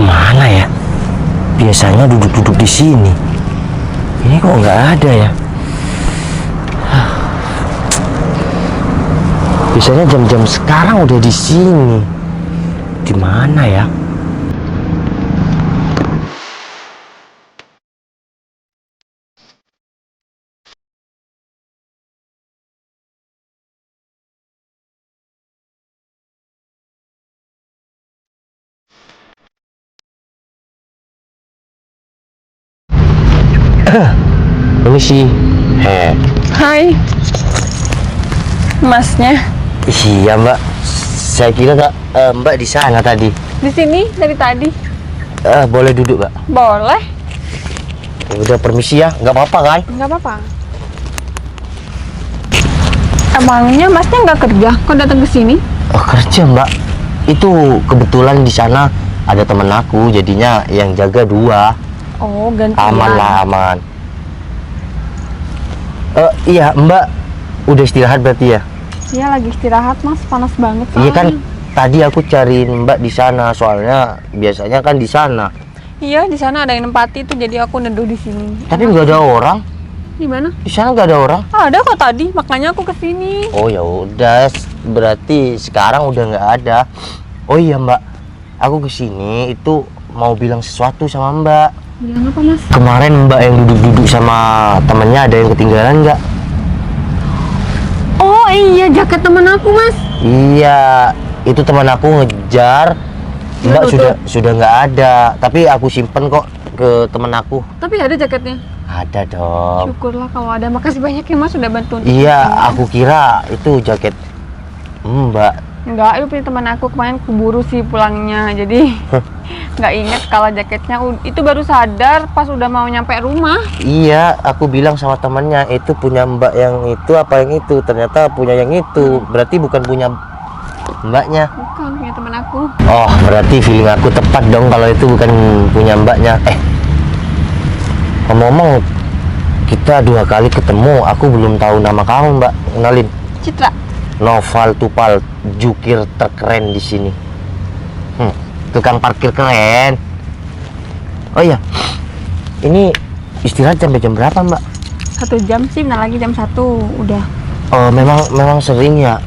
kemana ya? Biasanya duduk-duduk di sini. Ini kok nggak ada ya? Biasanya jam-jam sekarang udah di sini. Di mana ya? Permisi. Hai, masnya Iya mbak, saya kira mbak di sana tadi. di sini dari tadi. Boleh duduk mbak? Boleh? Udah permisi ya, nggak apa-apa kan? Nggak apa-apa. Emangnya masnya nggak kerja? Kok datang ke sini? Oh kerja mbak, itu kebetulan di sana ada temen aku, jadinya yang jaga 2. Oh, gantian. Aman lah, aman. Iya mbak, udah istirahat berarti ya? Iya, lagi istirahat mas, panas banget soalnya. Iya kan, tadi aku cariin mbak di sana, soalnya biasanya kan di sana. Iya, di sana ada yang nempati tuh, jadi aku neduh di sini. Tapi nggak ada orang. Di mana? Di sana nggak ada orang. Ada kok tadi, makanya aku kesini. Oh ya udah, berarti sekarang udah nggak ada. Oh iya mbak, aku kesini itu mau bilang sesuatu sama mbak. Bilang apa mas? Kemarin mbak yang duduk-duduk sama temennya ada yang ketinggalan nggak? Oh iya, jaket temen aku mas. Iya, itu teman aku ngejar. Mbak tutup. sudah nggak ada, tapi aku simpen kok ke temen aku. Tapi ada jaketnya. Ada dong. Syukurlah kalau ada. Makasih banyak ya mas, sudah bantuin. Iya, aku kira itu jaket mbak. Enggak, itu punya teman aku, kemarin keburu sih pulangnya, jadi nggak inget kalau jaketnya. Itu baru sadar pas udah mau nyampe rumah. Iya, aku bilang sama temannya itu punya mbak yang itu apa yang itu, ternyata punya yang itu. Berarti bukan punya mbaknya. Bukan punya teman aku. Oh, berarti feeling aku tepat dong kalau itu bukan punya mbaknya. Ngomong-ngomong, kita 2 kali ketemu, aku belum tahu nama kamu mbak. Kenalin. Citra. Noval Tupal, jukir terkeren di sini. Tukang parkir keren. Oh iya, ini istirahat sampai jam berapa mbak? 1 jam sih, bentar lagi jam 1 udah. Oh memang sering ya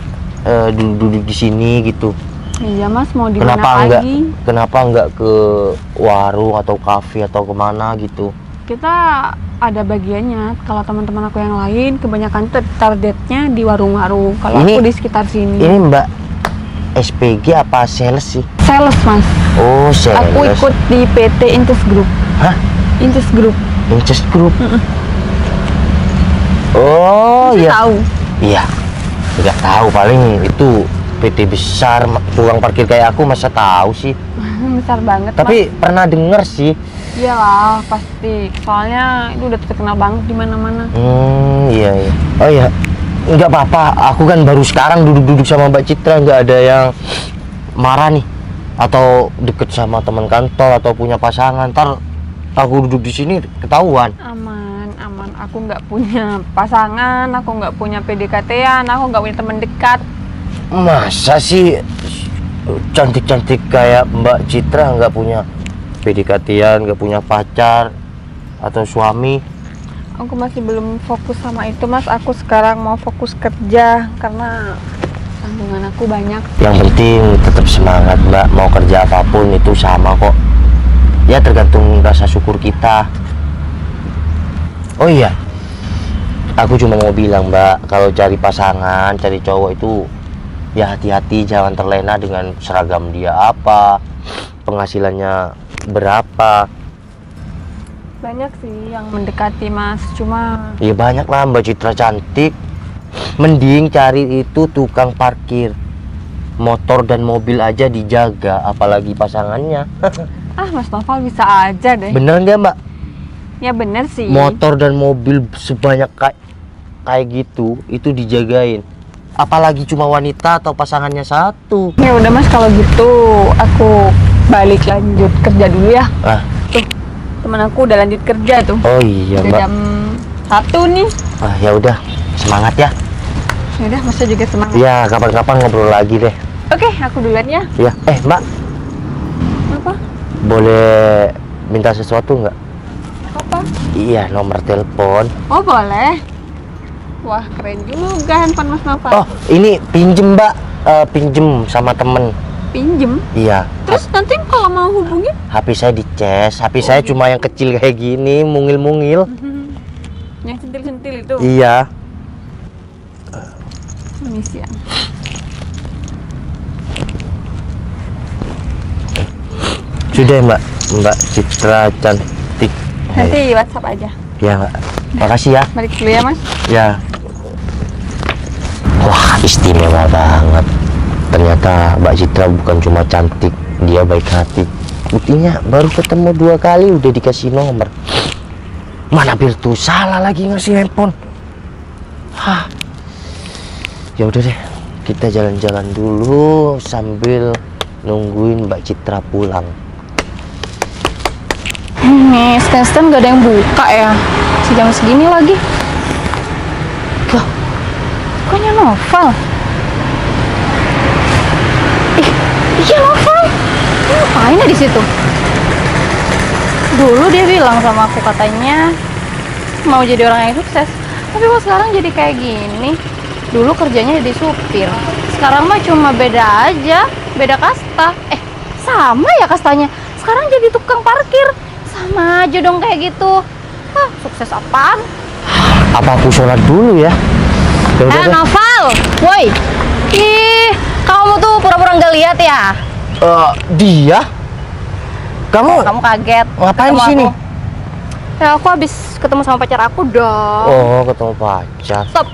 duduk di sini gitu. Iya mas, mau di mana lagi? Kenapa enggak ke warung atau kafe atau kemana gitu? Kita ada bagiannya. Kalau teman-teman aku yang lain kebanyakan targetnya di warung-warung. Kalau aku di sekitar sini. Ini mbak SPG apa sales sih? Sales mas. Oh sales. Aku ikut di PT Inces Group. Hah? Inces Group. Inces Group. Oh Masih iya. Tahu? Iya. Nggak tahu, paling itu PT besar. Tukang parkir kayak aku masa tahu sih. Besar banget. Tapi pernah denger sih. Iyalah pasti. Soalnya itu udah terkenal banget di mana-mana. Iya. Oh iya. Nggak apa-apa. Aku kan baru sekarang duduk-duduk sama Mbak Citra, nggak ada yang marah nih atau deket sama teman kantor atau punya pasangan. Ntar aku duduk di sini ketahuan. Aman. Aku nggak punya pasangan, aku nggak punya PDKT-an, aku nggak punya teman dekat. Masa sih cantik-cantik kayak Mbak Citra nggak punya PDKT-an, nggak punya pacar atau suami? Aku masih belum fokus sama itu mas. Aku sekarang mau fokus kerja karena tanggungan aku banyak. Yang penting tetap semangat mbak, mau kerja apapun itu sama kok. Ya tergantung rasa syukur kita. Oh iya, aku cuma mau bilang mbak, kalau cari pasangan, cari cowok itu ya hati-hati, jangan terlena dengan seragam dia apa, penghasilannya berapa. Banyak sih yang mendekati mas, cuma Ya banyak lah, Mbak Citra cantik. Mending cari itu tukang parkir. Motor dan mobil aja dijaga, apalagi pasangannya. Mas Noval bisa aja deh. Bener nggak mbak? Ya bener sih. Motor dan mobil sebanyak kayak gitu, itu dijagain. Apalagi cuma wanita atau pasangannya satu. Ya udah mas, kalau gitu aku balik lanjut kerja dulu ya. Tuh, temen aku udah lanjut kerja tuh. Oh iya udah mbak. jam 1 nih. Ya udah, semangat ya. Ya udah, masa juga semangat. Ya kapan-kapan ngobrol lagi deh. Oke, aku duluan ya. Ya, mbak. Apa? boleh minta sesuatu nggak? Apa? Iya, nomor telepon. Oh boleh. Wah keren juga handphone Mas Noval. Oh, ini pinjem Mbak, pinjem sama temen. Pinjem? Iya. Terus nanti kalau mau hubungin? HP saya dicas, HP saya cuma yang kecil kayak gini, mungil-mungil. Yang centil-centil itu? Iya. Permisi ya. Sudah Mbak, Mbak Citra cantik. Nanti WhatsApp aja. Ya Mbak, makasih ya. Balik dulu ya Mas. Ya. Wah, istimewa banget. Ternyata Mbak Citra bukan cuma cantik, dia baik hati. Buktinya baru ketemu 2 kali udah dikasih nomor. Mana Birtu salah lagi ngasih handphone. Hah. Ya udah deh, kita jalan-jalan dulu sambil nungguin Mbak Citra pulang. Nih, stand gak ada yang buka ya. Sejam segini lagi. Loh, bukannya Noval? Iya Noval. Dia ngapain ya di situ? Dulu dia bilang sama aku katanya mau jadi orang yang sukses. Tapi kok sekarang jadi kayak gini? Dulu kerjanya jadi supir. Sekarang mah cuma beda aja, beda kasta. Sama ya kastanya. Sekarang jadi tukang parkir. Sama aja dong kayak gitu. Hah, sukses apaan? Apa aku sholat dulu ya? Ya udah deh. Noval, woi. Ih, kamu tuh pura-pura nggak lihat ya? Dia? Kamu kaget. ngapain di Ketemu sini? aku. Ya aku habis ketemu sama pacar aku dong. Oh, ketemu pacar. Stop.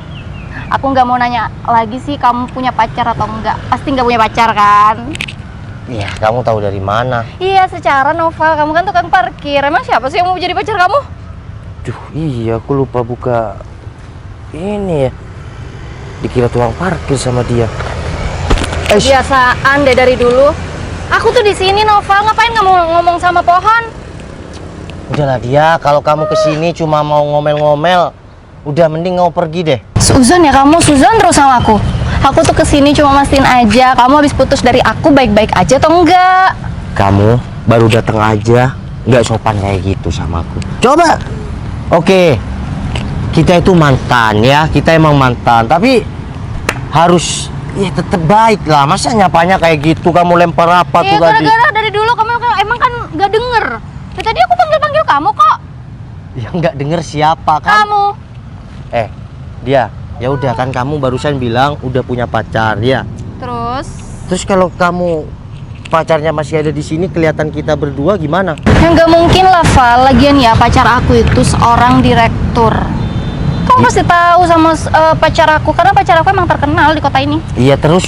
Aku nggak mau nanya lagi sih kamu punya pacar atau enggak. Pasti nggak punya pacar kan? Iya, kamu tahu dari mana? Iya, secara Noval, kamu kan tukang parkir. Emang siapa sih yang mau jadi pacar kamu? Duh, iya aku lupa buka ini ya. Dikira tukang parkir sama dia. Kebiasaan deh dari dulu. Aku tuh di sini Noval, ngapain kamu ngomong sama pohon? Udahlah dia, kalau kamu kesini cuma mau ngomel-ngomel, udah mending kamu pergi deh. Suzon ya kamu, Suzon terus sama aku. Aku tuh kesini cuma mastiin aja, kamu habis putus dari aku baik-baik aja atau enggak? Kamu baru datang aja, nggak sopan kayak gitu sama aku. Coba. Oke, kita itu mantan ya, kita emang mantan, tapi harus ya tetap baik lah. Masa nyapanya kayak gitu, kamu lempar apa tuh tadi? Gara-gara dari dulu kamu emang kan nggak denger. Ya, tadi aku panggil-panggil kamu kok. Ya nggak denger siapa kan? Kamu. Dia. Ya udah kan kamu barusan bilang udah punya pacar ya. Terus Kalau kamu pacarnya masih ada di sini, kelihatan kita berdua gimana? ya nggak mungkin lah Val, lagian ya pacar aku itu seorang direktur. Kamu pasti tahu sama pacar aku, karena pacar aku emang terkenal di kota ini. Iya, terus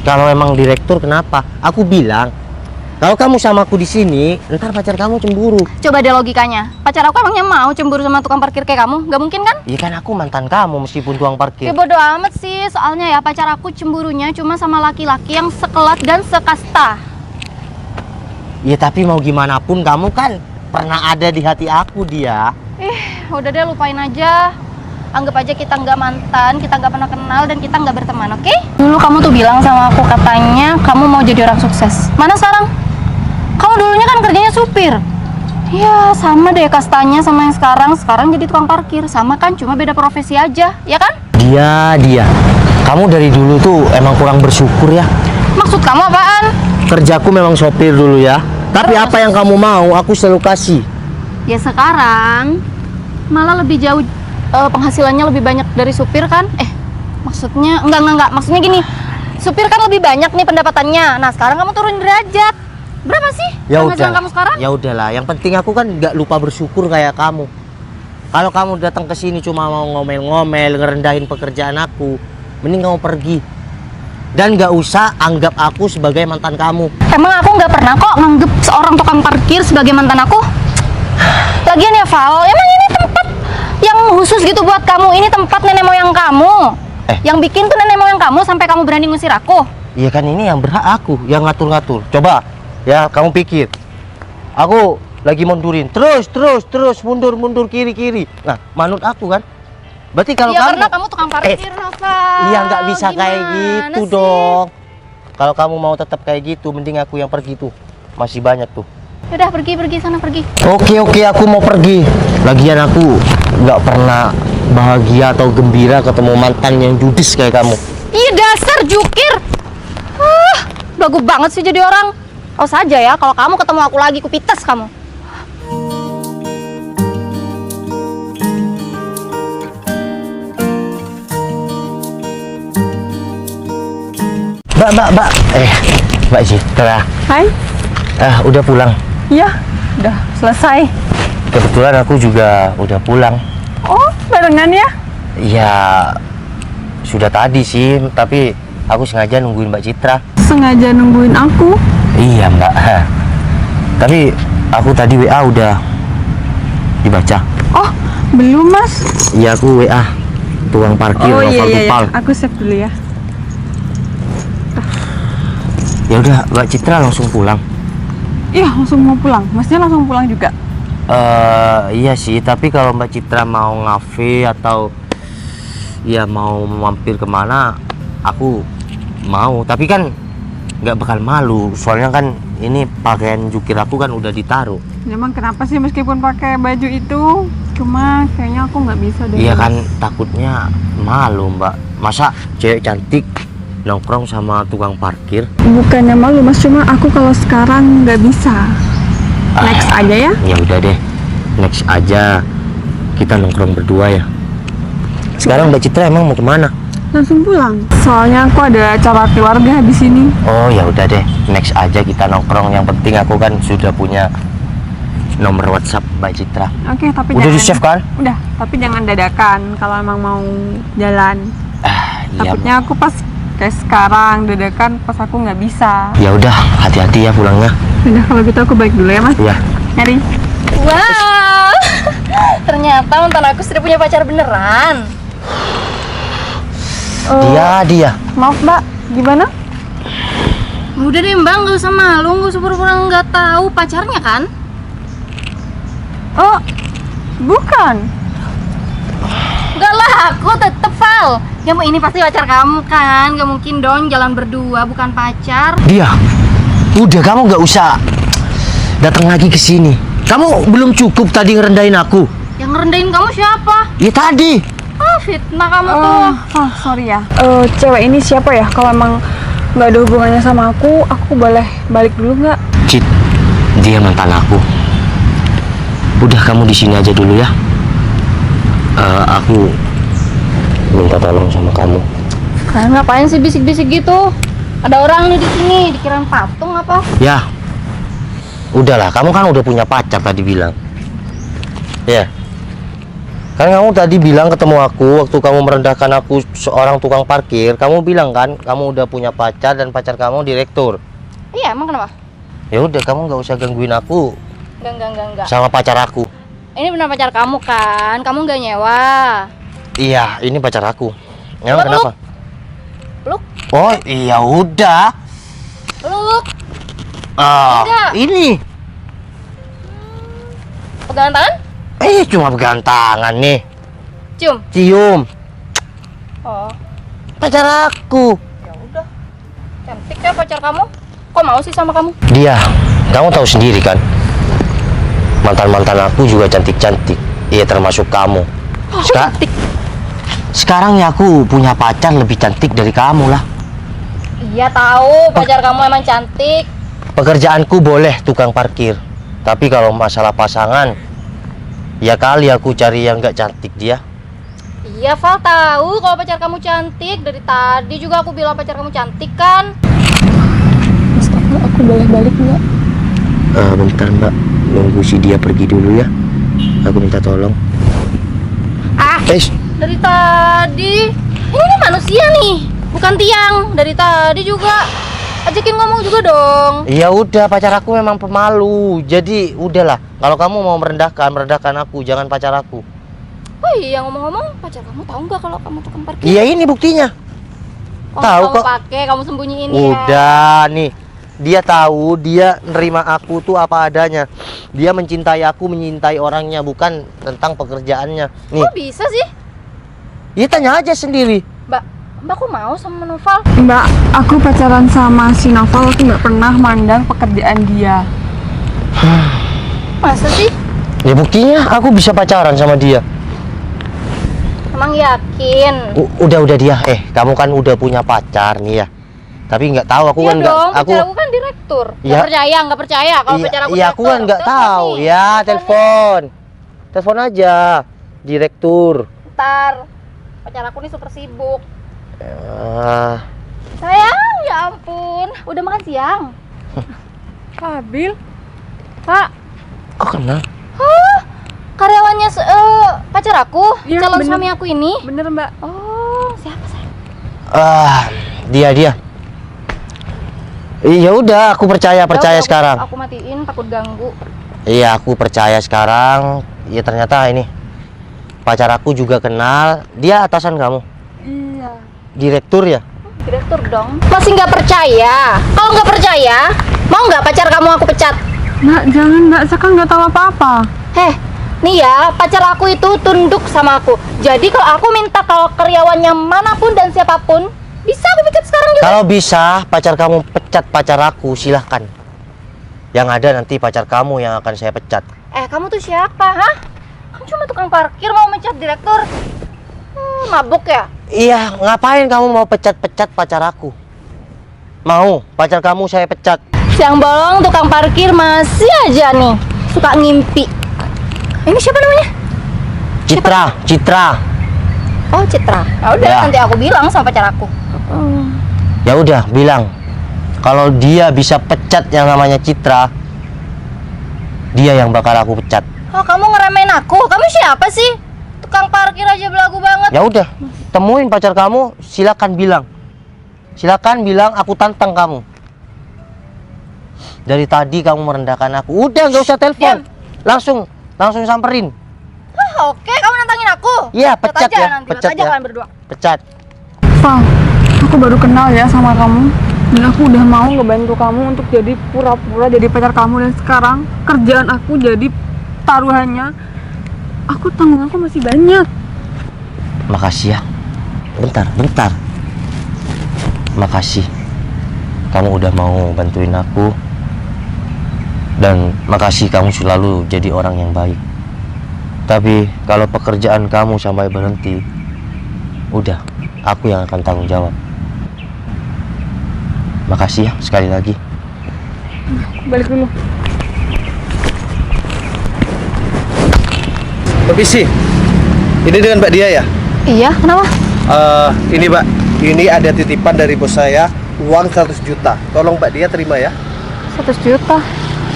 kalau emang direktur kenapa? Aku bilang kalau kamu sama aku di sini, ntar pacar kamu cemburu. Coba deh logikanya, pacar aku emangnya mau cemburu sama tukang parkir kayak kamu? Nggak mungkin kan? Iya kan aku mantan kamu meskipun tukang Ya parkir. bodo amat sih, soalnya ya pacar aku cemburunya cuma sama laki-laki yang sekelas dan sekasta. Iya tapi mau gimana pun kamu kan pernah ada di hati aku dia. Udah deh lupain aja. Anggap aja kita nggak mantan, kita nggak pernah kenal, dan kita nggak berteman, oke? Dulu kamu tuh bilang sama aku katanya kamu mau jadi orang sukses. Mana sekarang? Kamu dulunya kan kerjanya supir. Ya sama deh kastanya sama yang sekarang. Sekarang jadi tukang parkir. Sama kan, cuma beda profesi aja, ya kan? Dia. Kamu dari dulu tuh emang kurang bersyukur ya. Maksud kamu apaan? Kerjaku memang sopir dulu ya. Tapi Terus? apa yang kamu mau, aku selalu kasih. Ya sekarang malah lebih jauh, penghasilannya lebih banyak dari supir kan? Maksudnya enggak. Maksudnya gini, supir kan lebih banyak nih pendapatannya. Nah sekarang kamu turun derajat. Berapa sih Ya penghasilan udah. kamu sekarang? Ya udahlah. Yang penting aku kan nggak lupa bersyukur kayak kamu. Kalau kamu datang ke sini cuma mau ngomel-ngomel, ngerendahin pekerjaan aku, mending kamu pergi. Dan nggak usah anggap aku sebagai mantan kamu. Emang aku nggak pernah kok nganggep seorang tukang parkir sebagai mantan aku. Lagian ya Val, emang ini tempat yang khusus gitu buat kamu. Ini tempat nenek moyang kamu. Yang bikin tuh nenek moyang kamu sampai kamu berani ngusir aku. Iya kan ini yang berhak aku, yang ngatur-ngatur. Coba ya kamu pikir. Aku lagi mundurin, terus mundur kiri. Nah, manut aku kan. Berarti kalau Ya kamu karena kamu tukang parkir, Noval. iya nggak bisa kayak Gimana gitu sih? dong. Kalau kamu mau tetap kayak gitu, mending aku yang pergi tuh. Masih banyak tuh. Yaudah pergi sana pergi. Oke, aku mau pergi. Lagian aku nggak pernah bahagia atau gembira ketemu mantan yang judes kayak kamu. Ih dasar jukir. Belagu banget sih jadi orang. Awas saja ya kalau kamu ketemu aku lagi kupites kamu. Mbak Citra. Hai. Udah pulang. Iya, udah selesai. Kebetulan aku juga udah pulang. Oh, barengan ya? Ya, sudah tadi sih, tapi aku sengaja nungguin Mbak Citra. Sengaja nungguin aku? Iya, Mbak. Tapi aku tadi WA udah dibaca. Oh, belum Mas. Iya, aku WA tukang parkir Noval Tupal. Aku save dulu ya. Ya udah, Mbak Citra langsung pulang. Iya, langsung mau pulang. Masnya langsung pulang juga? Iya sih, tapi kalau Mbak Citra mau ngafe atau ya mau mampir kemana, aku mau. Tapi kan nggak bakal malu, soalnya kan ini pakaian jukir aku kan udah ditaruh. Emang kenapa sih meskipun pakai baju itu? Cuma kayaknya aku nggak bisa deh. Iya kan, takutnya malu Mbak. Masa cewek cantik nongkrong sama tukang parkir? Bukannya malu Mas, cuma aku kalau sekarang nggak bisa. Next aja ya? Ya udah deh, next aja. Kita nongkrong berdua ya. Sekarang Mbak Citra emang mau kemana? Langsung pulang. Soalnya aku ada acara keluarga di sini. Oh ya udah deh, next aja kita nongkrong. Yang penting aku kan sudah punya nomor WhatsApp Mbak Citra. Oke, tapi Udah jangan, di save kan? Udah, tapi jangan dadakan kalau emang mau jalan. Iya. Takutnya aku pas kayak sekarang dadakan pas aku nggak bisa. Ya udah, hati-hati ya pulangnya. Udah kalau gitu aku balik dulu ya Mas. Iya. Nyari. Wow. Ternyata mantan aku sudah punya pacar beneran. Dia. Maaf Mbak, gimana? Udah deh Mbak, nggak usah malu, nggak usah pura-pura nggak tahu pacarnya kan? Oh, bukan. Enggak lah, aku tetep Val. Ya mau ini pasti pacar kamu kan? Gak mungkin dong jalan berdua bukan pacar. Dia. Udah, kamu nggak usah datang lagi ke sini. Kamu belum cukup tadi ngerendahin aku. Yang ngerendahin kamu siapa? Ya tadi. Fitnah kamu tuh. Sorry ya. Cewek ini siapa ya? Kalau emang nggak ada hubungannya sama aku boleh balik dulu nggak? Cit, dia mantan aku. Udah, kamu di sini aja dulu ya. Aku minta tolong sama kamu. Kalian ngapain sih bisik-bisik gitu? Ada orang nih di sini, dikirain patung apa? Ya, udahlah. Kamu kan udah punya pacar tadi bilang. Ya. Kan kamu tadi bilang ketemu aku waktu kamu merendahkan aku seorang tukang parkir. Kamu bilang kan kamu udah punya pacar dan pacar kamu direktur. Iya, emang kenapa? Ya udah, kamu nggak usah gangguin aku Enggak. sama pacar aku. Ini benar pacar kamu kan? Kamu nggak nyewa? Iya, ini pacar aku. Emang Peluk, kenapa? Peluk, Oh iya udah. peluk. Enggak. Ini. Pegangan tangan? Cuma pegangan tangan nih. Cium. Cium. Oh, Pacar aku. ya udah. Cantik ya pacar kamu. Kok mau sih sama kamu? Dia. Kamu tahu sendiri kan? Mantan-mantan aku juga cantik-cantik. Iya, termasuk kamu. Cantik. Sekarang ya aku punya pacar lebih cantik dari kamu lah. Iya tahu, pacar kamu emang cantik. Pekerjaanku boleh tukang parkir. Tapi kalau masalah pasangan, ya kali aku cari yang gak cantik dia. Iya Val, tahu kalau pacar kamu cantik. Dari tadi juga aku bilang pacar kamu cantik kan. Mas, aku boleh balik nggak? Bentar Mbak, nunggu si dia pergi dulu ya. Aku minta tolong. Dari tadi ini manusia nih, bukan tiang. Dari tadi juga ajakin ngomong juga dong. Ya udah, pacar aku memang pemalu. Jadi udahlah, kalau kamu mau merendahkan aku, jangan pacar aku. Oh iya, ngomong-ngomong, pacar kamu tahu nggak kalau kamu tukang parkir? Iya, ini buktinya. Oh, tahu kamu kok. pakai, kamu sembunyiin ya. Udah nih, dia tahu, dia nerima aku tuh apa adanya. Dia mencintai aku, menyintai orangnya, bukan tentang pekerjaannya. Nih, Kok bisa sih? dia tanya aja sendiri. Mbak kok mau sama Noval? Mbak, aku pacaran sama si Novel, aku nggak pernah mandang pekerjaan dia. Masa sih? Ya buktinya aku bisa pacaran sama dia. Emang yakin? Udah dia. Kamu kan udah punya pacar nih ya. Tapi nggak tahu aku Iya kan nggak. dong, pacar aku kan direktur. Ya. Nggak percaya kalau pacar aku Iya, aku kan nggak tahu. Ya, telepon aja. Direktur. Ntar, pacar aku nih super sibuk. Ah, Sayang, ya ampun. Udah makan siang? Pak Abil? Pak? kok kenal? Karyawannya pacar aku, Iya, calon bener. suami aku ini. Bener Mbak. Oh, siapa sayang? Dia. Iya udah, aku percaya Udah, sekarang. Aku matiin, takut ganggu. Iya, aku percaya sekarang. Ya ternyata ini pacar aku juga kenal. Dia atasan kamu, Iya. direktur ya? Direktur dong. Masih nggak percaya? Kalau nggak percaya, mau nggak pacar kamu aku pecat? Mbak, jangan Mbak, saya kan nggak tahu apa-apa. Nih ya, pacar aku itu tunduk sama aku. Jadi kalau aku minta kalau karyawannya manapun dan siapapun, bisa aku pecat sekarang juga. Kalau bisa pacar kamu pecat pacar aku, silahkan. Yang ada nanti pacar kamu yang akan saya pecat. Kamu tuh siapa, hah? Kamu cuma tukang parkir mau mecat direktur? Mabuk ya? Iya, ngapain kamu mau pecat-pecat pacar aku? Mau pacar kamu saya pecat? Siang bolong tukang parkir masih aja nih suka ngimpi. Ini siapa namanya? Citra. Oh, Citra. Ya udah, Ya. nanti aku bilang sama pacar aku. Ya udah, bilang kalau dia bisa pecat yang namanya Citra, dia yang bakal aku pecat. Oh, kamu ngeremehin aku? Kamu siapa sih? Tukang parkir aja belagu banget. Ya udah, temuin pacar kamu, silakan bilang. Silakan bilang aku tantang kamu. Dari tadi kamu merendahkan aku. Udah, nggak usah telepon. Langsung samperin. Oke, kamu nantangin aku? Iya, Lihat pecat aja ya, nanti, pecat lihat aja ya. kalian berdua. Pecat. Bang, aku baru kenal ya sama kamu. Dan aku udah mau ngebantu kamu untuk jadi pura-pura jadi pacar kamu. Dan sekarang kerjaan aku jadi taruhannya. Tanggung aku masih banyak. Makasih ya. Bentar. Makasih. Kamu udah mau bantuin aku. Dan makasih kamu selalu jadi orang yang baik. Tapi kalau pekerjaan kamu sampai berhenti, udah, aku yang akan tanggung jawab. Makasih ya sekali lagi. Balik dulu. Permisi, ini dengan Mbak Dia ya? Iya, kenapa? Ini Mbak, ini ada titipan dari bos saya, uang 100 juta. Tolong Mbak Dia terima ya. 100 juta.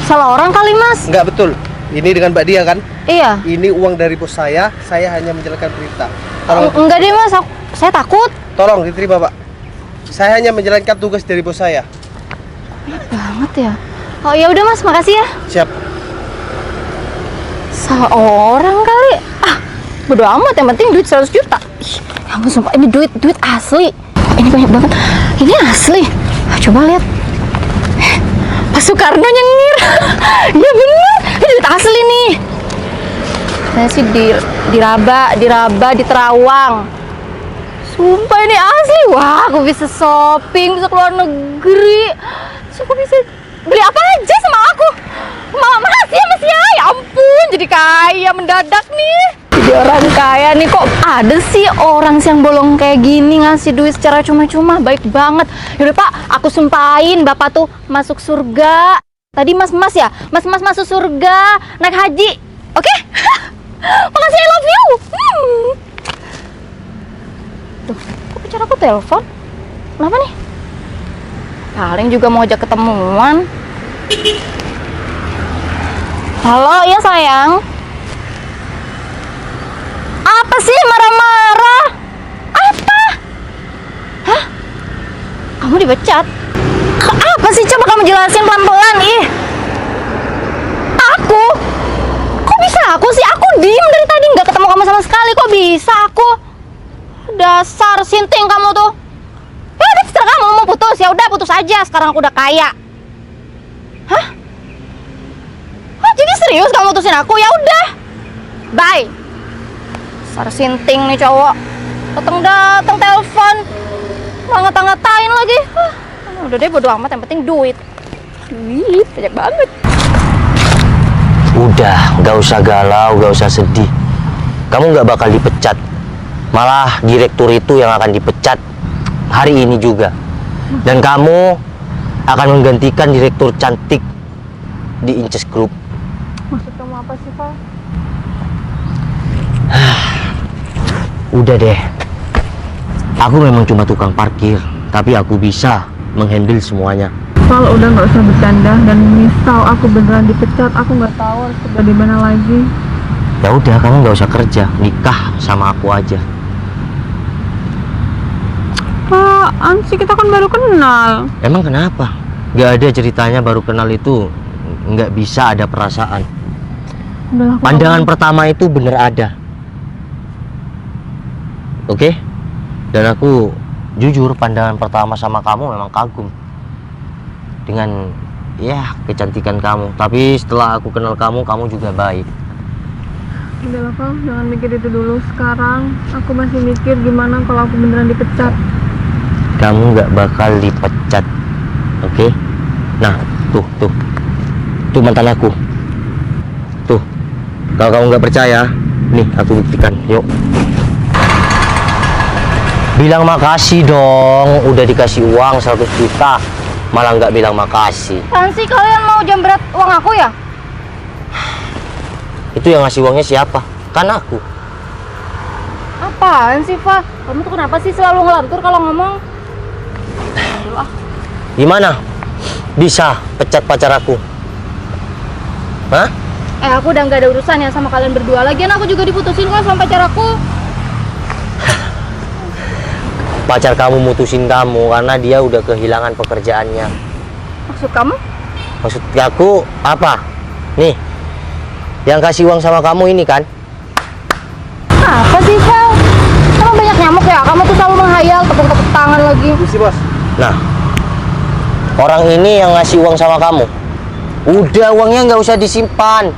Salah orang kali, Mas. Enggak betul. Ini dengan Mbak Dia kan? Iya. Ini uang dari bos saya hanya menjalankan perintah. Tolong, Enggak deh, Mas. Saya takut. tolong diterima Pak. Saya hanya menjalankan tugas dari bos saya. Banget ya. Oh, ya udah, Mas. Makasih ya. Siap. Salah orang kali. Bodo amat, yang penting duit 100 juta. Ih, kamu sumpah ini duit asli. Ini banyak banget. Ini asli. Coba lihat. Pak Soekarno nyengir. Iya bener. Ini duit asli nih. Saya sih diraba di Terawang. Sumpah ini asli. Wah, aku bisa shopping, bisa keluar negeri. Aku bisa beli apa aja sama aku. Makasih ya Mas ya. Ya ampun, jadi kaya mendadak nih. Jadi orang kaya nih, kok ada sih orang yang bolong kayak gini ngasih duit secara cuma-cuma. Baik banget. Yaudah Pak, aku sumpahin Bapak tuh masuk surga. Tadi Mas ya? Mas masuk surga, naik haji. Oke? Makasih, I love you. Tuh, kok pacar aku telepon? Kenapa nih? Paling juga mau ajak ketemuan. Halo, iya sayang. Apa sih marah-marah? Apa? Hah? Kamu dipecat? Apa sih? Coba kamu jelasin pelan-pelan, ih. Aku? Kok bisa aku sih? Aku diem dari tadi nggak ketemu kamu sama sekali. Kok bisa aku? Dasar sinting kamu tuh. Ya udah, terserah kamu mau putus. Ya udah putus aja. Sekarang aku udah kaya. Hah? Jadi serius kamu putusin aku? Ya udah. Bye. Dasar sinting nih cowok. Datang telepon. Ngata-ngatain lagi. Udah deh, bodo amat, yang penting duit. Duit banyak banget. Udah, gak usah galau, gak usah sedih. Kamu gak bakal dipecat. Malah direktur itu yang akan dipecat hari ini juga. Dan kamu akan menggantikan direktur cantik di Inces Group. Maksud kamu apa sih, Pak? Udah deh. Aku memang cuma tukang parkir, tapi aku bisa menghandle semuanya. Kalau udah nggak usah bercanda, dan misal aku beneran dipecat, aku nggak tahu harus kerja di mana lagi. Ya udah, kamu nggak usah kerja, nikah sama aku aja. Apaan sih, kita kan baru kenal. Emang kenapa? Gak ada ceritanya baru kenal itu nggak bisa ada perasaan. Udahlah, aku Pandangan pertama itu bener ada. Oke? Dan aku jujur, pandangan pertama sama kamu memang kagum dengan ya kecantikan kamu. Tapi setelah aku kenal kamu, kamu juga baik. Udahlah, Pak, jangan mikir itu dulu. Sekarang aku masih mikir gimana kalau aku beneran dipecat. Kamu nggak bakal dipecat, oke? Nah, tuh mantan aku. Tuh, kalau kamu nggak percaya, nih aku buktikan. Yuk, bilang makasih dong, udah dikasih uang 100 juta, malah nggak bilang makasih. Kan sih kalian mau jambret uang aku ya? Itu yang ngasih uangnya siapa? Kan aku. Apaan sih, Pak? Kamu tuh kenapa sih selalu ngelantur kalau ngomong? Gimana? Bisa pecat pacar aku? Hah? Aku udah nggak ada urusan ya sama kalian berdua. Lagian aku juga diputusin kok sama pacar aku. Pacar kamu mutusin kamu karena dia udah kehilangan pekerjaannya. Maksud kamu? Maksud aku apa? Nih, yang kasih uang sama kamu ini kan? Apa sih, Sal? Kamu banyak nyamuk ya? Kamu tuh selalu menghayal, tepuk-tepuk tangan lagi. Misi bos. Nah, orang ini yang ngasih uang sama kamu. Udah, uangnya nggak usah disimpan.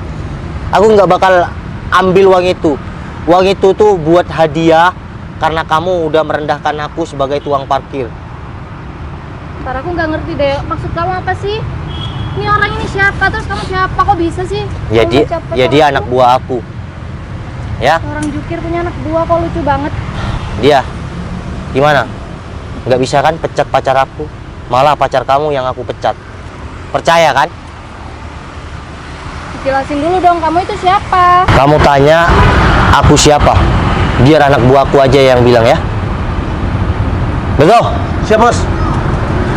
Aku nggak bakal ambil uang itu. Uang itu tuh buat hadiah karena kamu udah merendahkan aku sebagai tukang parkir. Ntar aku nggak ngerti deh. Maksud kamu apa sih? Ini orang ini siapa? Terus kamu siapa? Kok bisa sih? Ya Kamu dia, siapa ya sama dia aku? anak buah aku. Ya, Orang jukir punya anak buah, kok lucu banget. dia. Gimana? Nggak bisa kan pecat pacar aku? Malah pacar kamu yang aku pecat. Percaya kan? Jelasin dulu dong, kamu itu siapa? Kamu tanya aku siapa? Biar anak buahku aja yang bilang ya. Betul? Siap bos.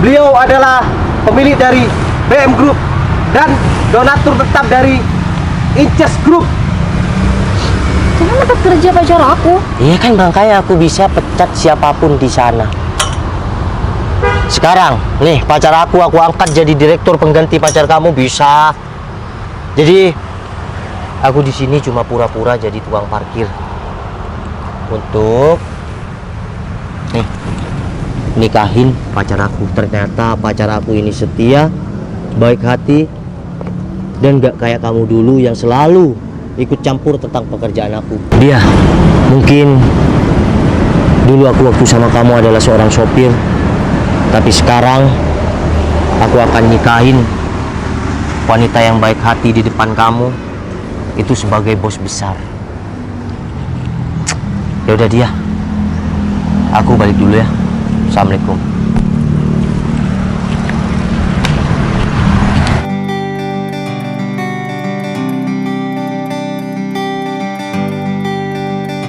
Beliau adalah pemilik dari BM Group dan donatur tetap dari Inces Group. Jangan dapat kerja pacar aku. Iya kan, makanya aku bisa pecat siapapun di sana. Sekarang, nih pacar aku angkat jadi direktur pengganti pacar kamu, bisa. Jadi aku di sini cuma pura-pura jadi tukang parkir untuk nih nikahin pacar aku. Ternyata pacar aku ini setia, baik hati, dan gak kayak kamu dulu yang selalu ikut campur tentang pekerjaan aku. Dia mungkin dulu aku waktu sama kamu adalah seorang sopir, tapi sekarang aku akan nikahin wanita yang baik hati di depan kamu, itu sebagai bos besar. Ya udah dia, aku balik dulu ya. Assalamualaikum.